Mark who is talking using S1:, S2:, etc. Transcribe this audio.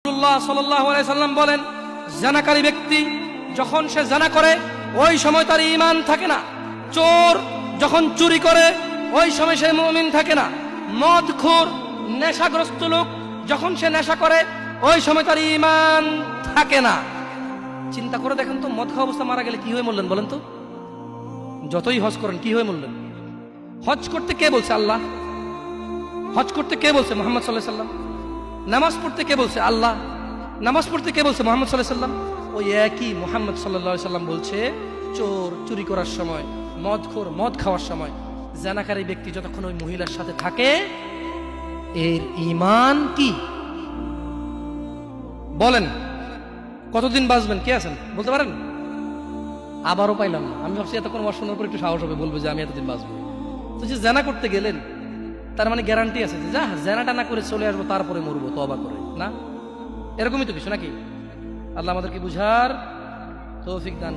S1: রাসূলুল্লাহ সাল্লাল্লাহু আলাইহি সাল্লাম বলেন, জানাকারী ব্যক্তি যখন সে জানা করে ওই সময় তার ঈমান থাকে না। চোর যখন চুরি করে ওই সময় সে মুমিন থাকে না। মদখোর নেশাগ্রস্ত লোক যখন সে নেশা করে ওই সময় তার ঈমান থাকে না। চিন্তা করে দেখেন তো, মদ খাওয়া অবস্থা মারা গেলে কি হয়ে মরলেন বলেন তো? যতই হজ করেন কি হয়ে মরলেন? হজ করতে কে বলছে? আল্লাহ। হজ করতে কে বলছে? মুহাম্মদ সাল্লাল্লাহু আলাইহি সাল্লাম। নামাজ পড়তে কে বলছে? আল্লাহ। নামাজ পড়তে কে বলছে? মুহাম্মদ সাল্লাল্লাহু আলাইহি সাল্লাম। ওই একই মুহাম্মদ সাল্লাল্লাহু আলাইহি সাল্লাম বলছে, চোর চুরি করার সময়, মদখোর মদ খাওয়ার সময়, জানাকারী ব্যক্তি যতক্ষণ ওই মহিলার সাথে থাকে এর ঈমান কি? বলেন কতদিন বাঁচবেন? কে আছেন বলতে পারেন? আবারও পাইলাম না। আমি ভাবছি এতক্ষণ আমার শোনার পর একটু সাহস হবে, বলবো যে আমি এতদিন বাঁচবো। তো যে জানা করতে গেলেন তার মানে গ্যারান্টি আছে যে যা জানাটা না করে চলে আসবো, তারপরে মরবো তওবা করে, না? এরকমই তো কিছু নাকি? আল্লাহ আমাদেরকে বুঝার তৌফিক দান।